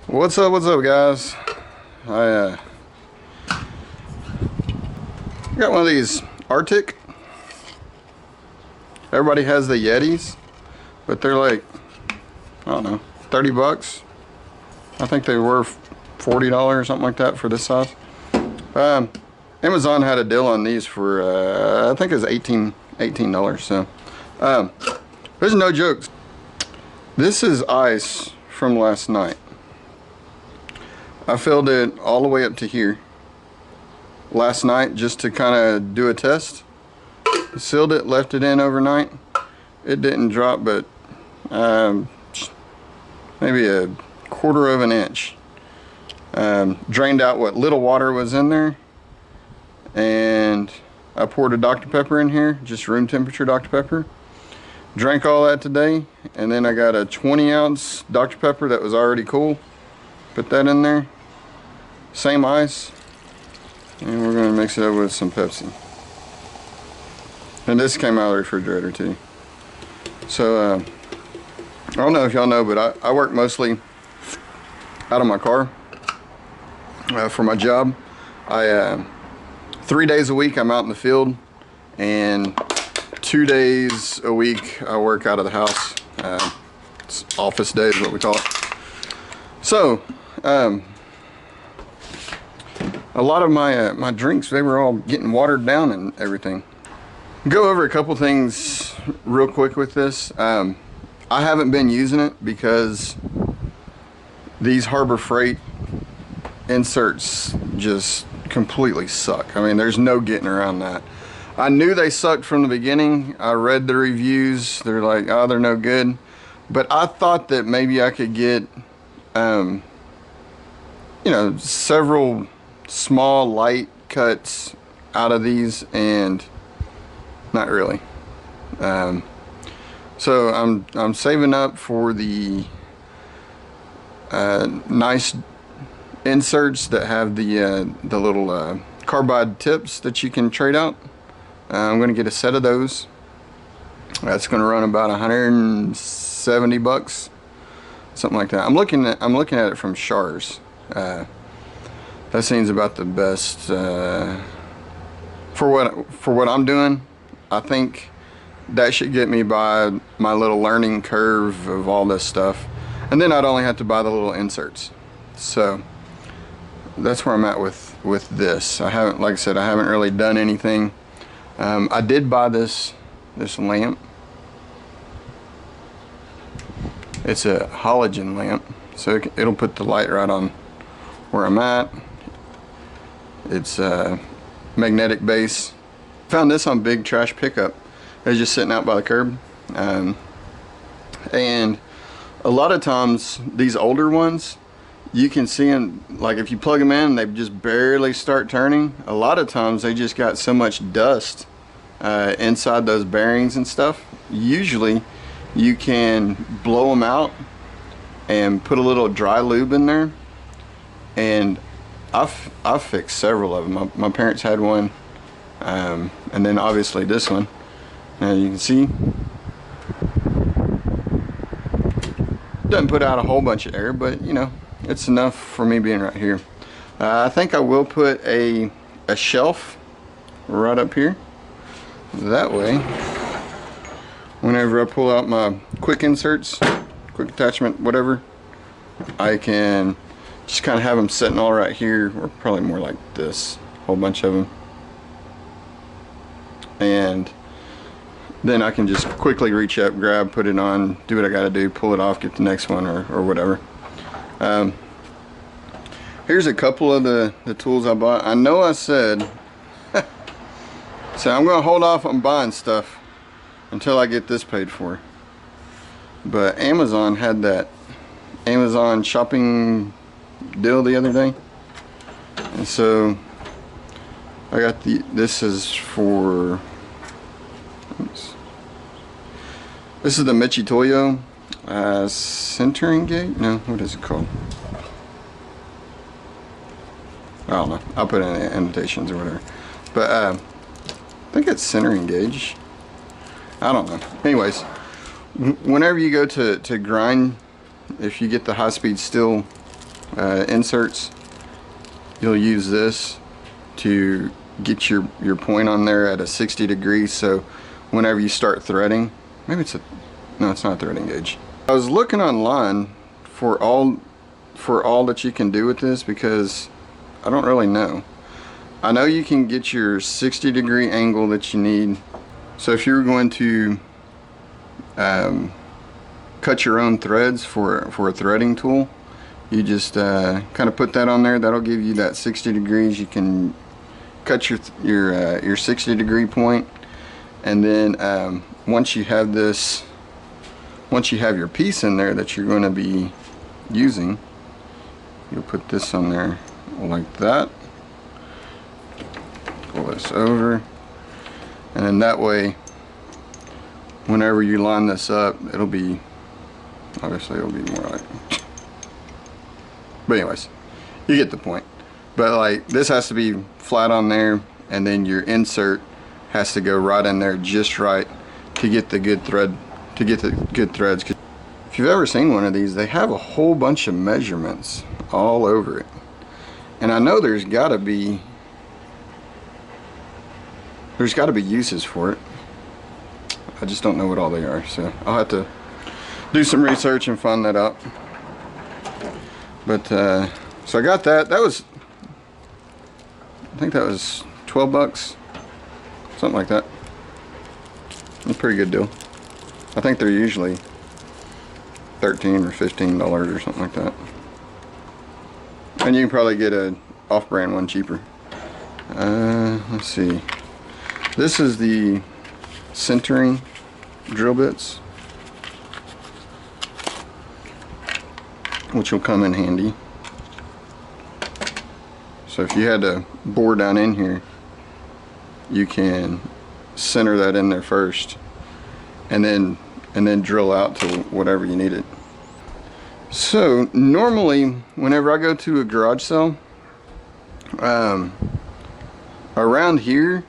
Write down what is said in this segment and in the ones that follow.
What's up, guys? I got one of these Arctic. Everybody has the Yetis, but they're like, I don't know, 30 bucks. I think they were $40 or something like that for this size. Amazon had a deal on these for, I think it was $18. So, there's no jokes. This is ice from last night. I filled it all the way up to here last night just to kind of do a test. Sealed it, left it in overnight. It didn't drop, but maybe a quarter of an inch. Drained out what little water was in there, and I poured a Dr. Pepper in here, just room temperature Dr. Pepper. Drank all that today, and then I got a 20-ounce Dr. Pepper that was already cool. Put that in there, same ice, and we're going to mix it up with some Pepsi. And this came out of the refrigerator too. So I don't know if y'all know, but I work mostly out of my car for my job. 3 days a week I'm out in the field, and 2 days a week I work out of the house. It's office day is what we call it. So a lot of my drinks, they were all getting watered down and everything. Go over a couple things real quick with this. I haven't been using it because these Harbor Freight inserts just completely suck. I mean, there's no getting around that. I knew they sucked from the beginning. I read the reviews. They're like, oh, they're no good. But I thought that maybe I could get you know, several small light cuts out of these, and not really. So I'm saving up for the nice inserts that have the little carbide tips that you can trade out. I'm gonna get a set of those. That's gonna run about 170 bucks, something like that. I'm looking at it from Shars. That seems about the best for what I'm doing. I think that should get me by my little learning curve of all this stuff, and then I'd only have to buy the little inserts. So that's where I'm at with this. I haven't, like I said, I haven't really done anything. I did buy this lamp. It's a halogen lamp, so it'll put the light right on where I'm at. It's a magnetic base. Found this on Big Trash Pickup. It was just sitting out by the curb. And a lot of times these older ones, you can see them, like if you plug them in, they just barely start turning. A lot of times they just got so much dust inside those bearings and stuff. Usually you can blow them out and put a little dry lube in there, and I've fixed several of them. My parents had one, and then obviously this one. Now you can see, doesn't put out a whole bunch of air, but you know, it's enough for me being right here. I think I will put a shelf right up here. That way, whenever I pull out my quick inserts, quick attachment, whatever, I can just kind of have them sitting all right here, or probably more like this, a whole bunch of them. And then I can just quickly reach up, grab, put it on, do what I gotta do, pull it off, get the next one, or whatever. Here's a couple of the tools I bought. I know I said, so I'm gonna hold off on buying stuff until I get this paid for. But Amazon had that Amazon shopping deal the other day, and so I got this is for, this is the Michitoyo centering gauge. No, what is it called? I don't know. I'll put it in the annotations or whatever. But I think it's centering gauge. I don't know. Anyways, whenever you go to grind, if you get the high-speed steel inserts, you'll use this to get your point on there at a 60 degrees, so whenever you start threading, maybe it's a, no, it's not a threading gauge. I was looking online for all that you can do with this, because I don't really know. I know you can get your 60 degree angle that you need. So if you're going to cut your own threads for a threading tool, you just kind of put that on there. That'll give you that 60 degrees. You can cut your 60 degree point, and then once you have your piece in there that you're going to be using, you'll put this on there like that, pull this over, and then that way whenever you line this up, it'll be, obviously it'll be more like, but anyways, you get the point. But like, this has to be flat on there, and then your insert has to go right in there just right to get the good thread, to get the good threads. If you've ever seen one of these, they have a whole bunch of measurements all over it, and I know there's got to be uses for it. I just don't know what all they are, so I'll have to do some research and find that out. But so I got that. That was, I think that was 12 bucks, something like that. A pretty good deal. I think they're usually $13 or $15 or something like that. And you can probably get a off-brand one cheaper. Let's see. This is the centering drill bits, which will come in handy. So if you had to bore down in here, you can center that in there first, and then drill out to whatever you need it. So normally whenever I go to a garage sale, around here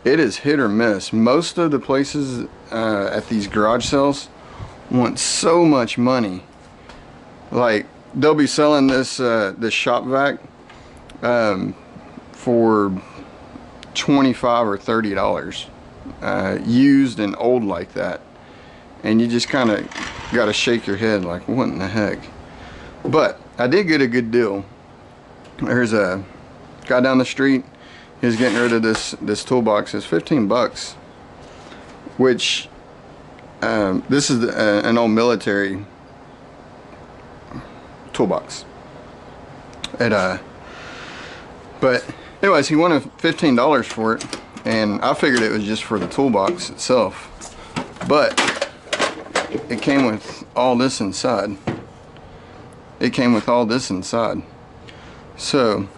it is hit or miss. Most of the places at these garage sales want so much money. Like, they'll be selling this this shop vac for $25 or $30, used and old like that, and you just kind of got to shake your head like, what in the heck? But I did get a good deal. There's a guy down the street, he's getting rid of this toolbox. It's 15 bucks, which this is an old military toolbox. But anyways, he wanted $15 for it, and I figured it was just for the toolbox itself, but it came with all this inside. It came with all this inside. So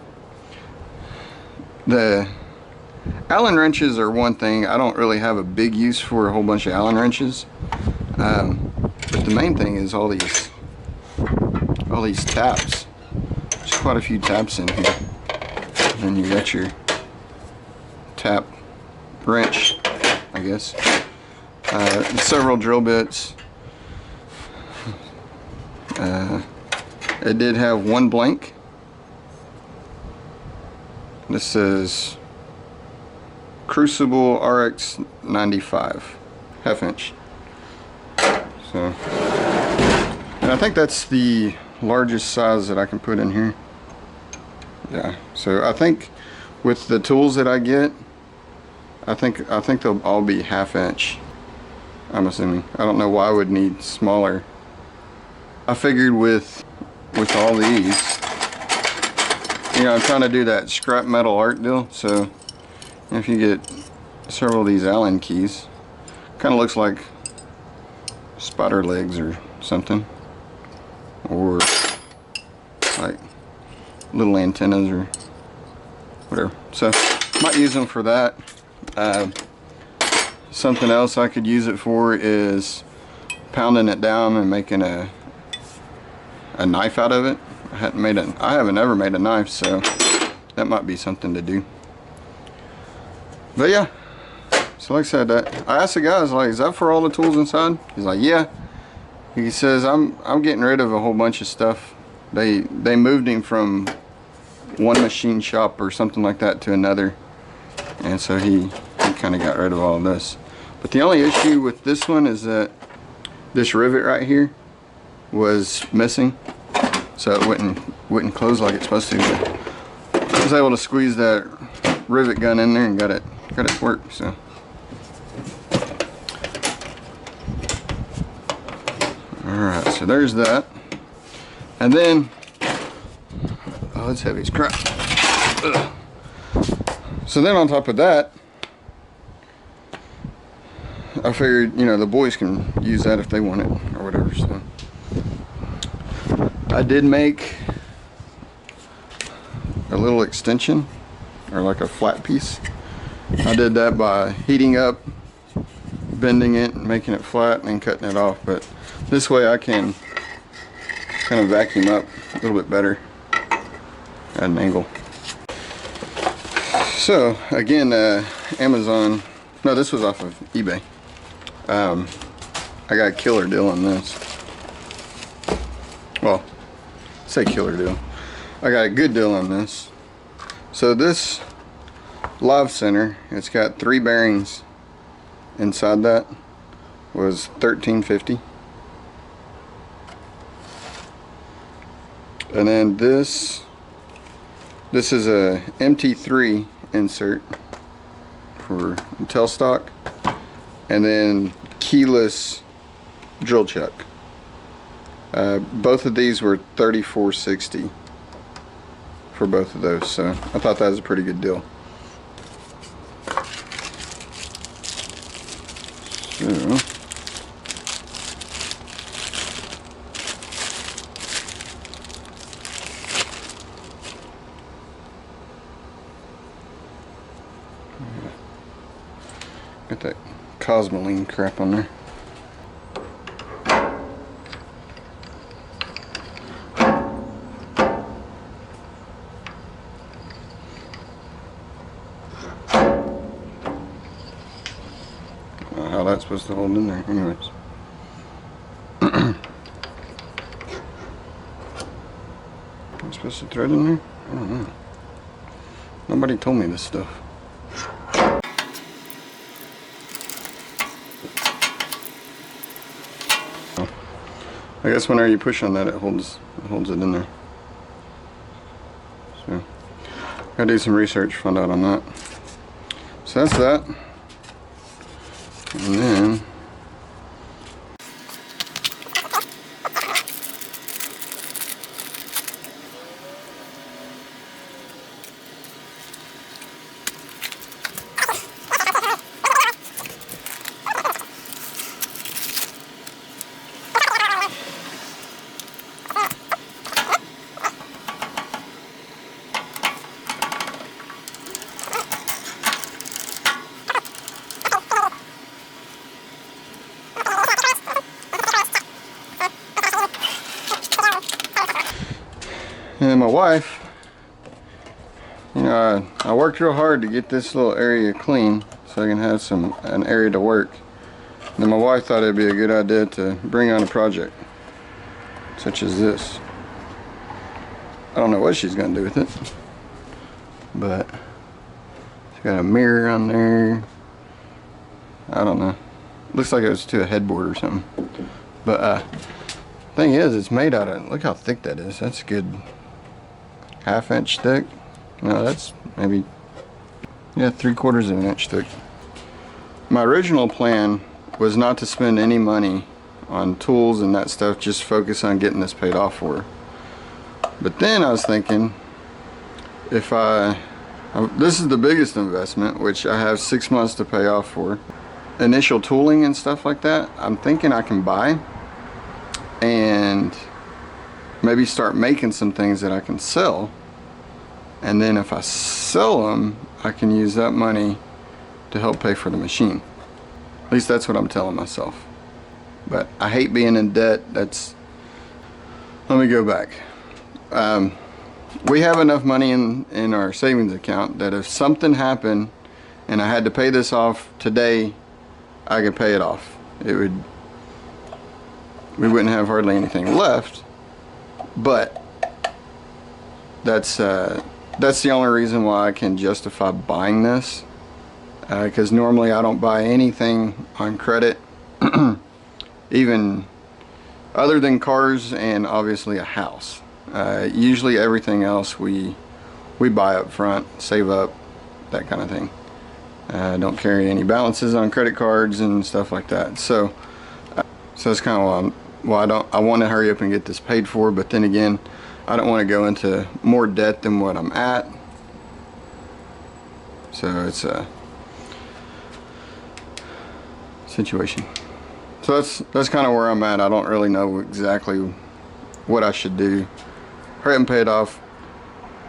the Allen wrenches are one thing. I don't really have a big use for a whole bunch of Allen wrenches, but the main thing is all these taps. There's quite a few taps in here. And you got your tap wrench, I guess. Several drill bits. It did have one blank. This says Crucible RX 95, half inch. So, and I think that's the largest size that I can put in here. Yeah, so I think with the tools that I get, I think they'll all be half inch, I'm assuming. I don't know why I would need smaller. I figured with all these, you know, I'm trying to do that scrap metal art deal, so if you get several of these Allen keys, kind of looks like spider legs or something, or like little antennas or whatever. So might use them for that. Something else I could use it for is pounding it down and making a knife out of it. I haven't ever made a knife, so that might be something to do. But yeah, so like I said, I asked the guy, I was like, is that for all the tools inside? He's like, yeah. He says, I'm getting rid of a whole bunch of stuff They moved him from one machine shop or something like that to another, and so he kind of got rid of all of this. But the only issue with this one is that this rivet right here was missing, so it wouldn't close like it's supposed to. But I was able to squeeze that rivet gun in there and got it to work. So alright, so there's that. And then, oh, it's heavy as crap. Ugh. So then on top of that, I figured, you know, the boys can use that if they want it or whatever. So I did make a little extension, or like a flat piece. I did that by heating up, bending it, and making it flat, and then cutting it off. But this way I can kind of vacuum up a little bit better at an angle. So again, Amazon, no, this was off of eBay. I got a killer deal on this. Well, say killer deal. I got a good deal on this. So this live center, it's got 3 bearings inside that, was $13.50. And then this is a MT3 insert for tailstock, and then keyless drill chuck. Both of these were $34.60 for both of those, so I thought that was a pretty good deal. So got that Cosmoline crap on there. How that's supposed to hold in there, anyways. I'm supposed to thread in there? I don't know. Nobody told me this stuff. I guess whenever you push on that, it holds it in there. So, gotta do some research, find out on that. So that's that. And then and my wife, you know, I worked real hard to get this little area clean so I can have an area to work. And then my wife thought it'd be a good idea to bring on a project such as this. I don't know what she's gonna do with it, but it's got a mirror on there. I don't know. Looks like it was to a headboard or something. But thing is, it's made out of, look how thick that is. That's a good half-inch thick. No, that's maybe, yeah, 3/4 of an inch thick. My original plan was not to spend any money on tools and that stuff, just focus on getting this paid off for her. But then I was thinking, if this is the biggest investment, which I have 6 months to pay off for. Initial tooling and stuff like that, I'm thinking I can buy and maybe start making some things that I can sell, and then if I sell them, I can use that money to help pay for the machine. At least that's what I'm telling myself. But I hate being in debt. Let me go back. We have enough money in our savings account that if something happened and I had to pay this off today, I could pay it off. We wouldn't have hardly anything left, but that's the only reason why I can justify buying this, because normally I don't buy anything on credit, even other than cars and obviously a house. Usually everything else we buy up front, save up, that kind of thing. Don't carry any balances on credit cards and stuff like that. So that's kind of why I want to hurry up and get this paid for. But then again, I don't want to go into more debt than what I'm at. So it's a situation. So that's kind of where I'm at. I don't really know exactly what I should do. Hurry up and pay it off.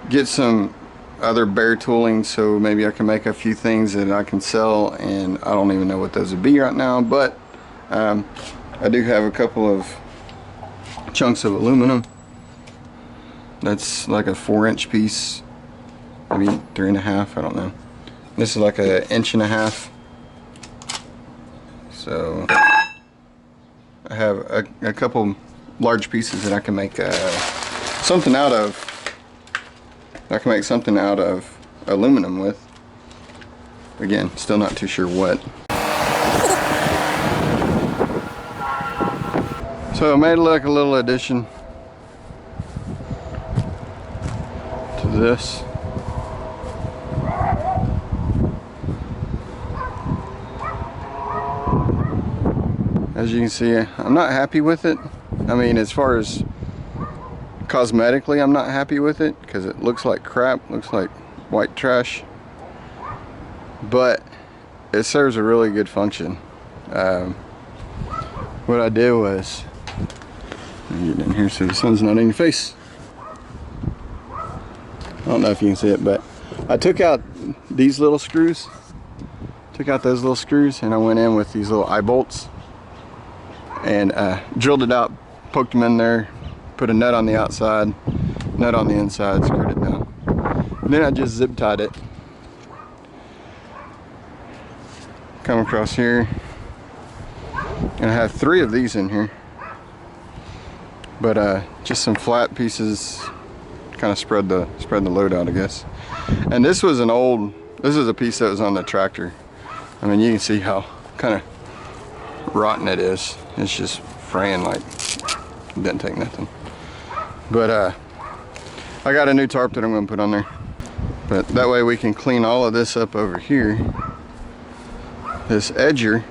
Get some other bare tooling, so maybe I can make a few things that I can sell, and I don't even know what those would be right now, but I do have a couple of chunks of aluminum. That's like a 4-inch piece, maybe 3.5, I don't know. This is like an 1.5 inch. So I have a couple large pieces that I can make something out of. I can make something out of aluminum with. Again, still not too sure what. So I made like a little addition to this. As you can see, I'm not happy with it. I mean, as far as cosmetically, I'm not happy with it because it looks like crap, looks like white trash, but it serves a really good function. What I did was, let me get in here so the sun's not in your face. I don't know if you can see it, but I took out these little screws, took out those little screws, and I went in with these little eye bolts and drilled it out, poked them in there, put a nut on the outside, nut on the inside, screwed it down. And then I just zip tied it. Come across here, and I have 3 of these in here, but just some flat pieces, kind of spread the load out, I guess. And this was this is a piece that was on the tractor. I mean, you can see how kind of rotten it is. It's just fraying like it didn't take nothing. But I got a new tarp that I'm going to put on there. But that way we can clean all of this up over here. This edger,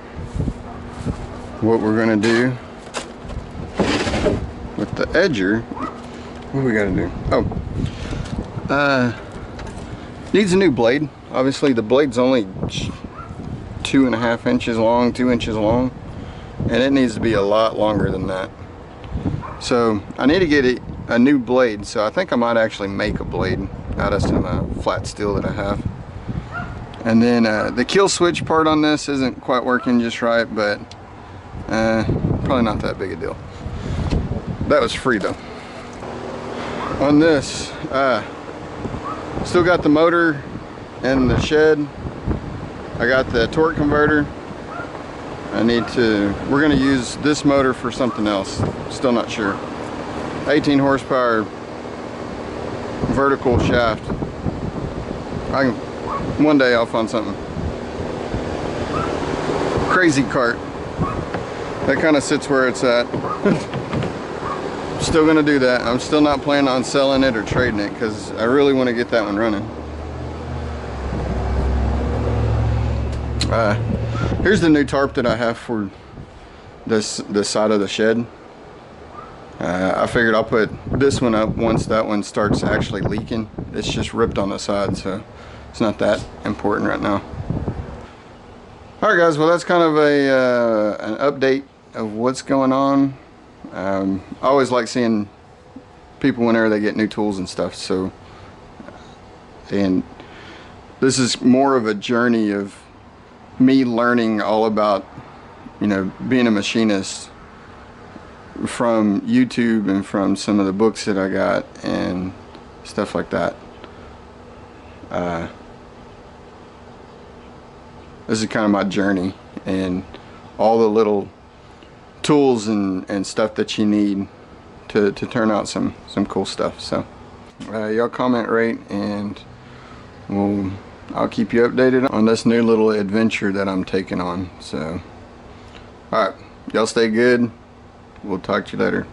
what we're going to do with the edger, what do we got to do? Oh, needs a new blade. Obviously the blade's only 2.5 inches long, 2 inches long, and it needs to be a lot longer than that. So I need to get a new blade, so I think I might actually make a blade out of some flat steel that I have. And then the kill switch part on this isn't quite working just right, but probably not that big a deal. That was free though. On this, still got the motor in the shed. I got the torque converter. We're gonna use this motor for something else. Still not sure. 18 horsepower vertical shaft. One day I'll find something. Crazy cart. That kind of sits where it's at. Still gonna do that. I'm still not planning on selling it or trading it because I really want to get that one running. Here's the new tarp that I have for this side of the shed. I figured I'll put this one up once that one starts actually leaking. It's just ripped on the side, so it's not that important right now. Alright guys, well that's kind of an update of what's going on. I always like seeing people whenever they get new tools and stuff, so, and this is more of a journey of me learning all about, you know, being a machinist from YouTube and from some of the books that I got and stuff like that. This is kind of my journey and all the little tools and stuff that you need to turn out some cool stuff. So Y'all comment, rate, and I'll keep you updated on this new little adventure that I'm taking on. So, alright, y'all stay good. We'll talk to you later.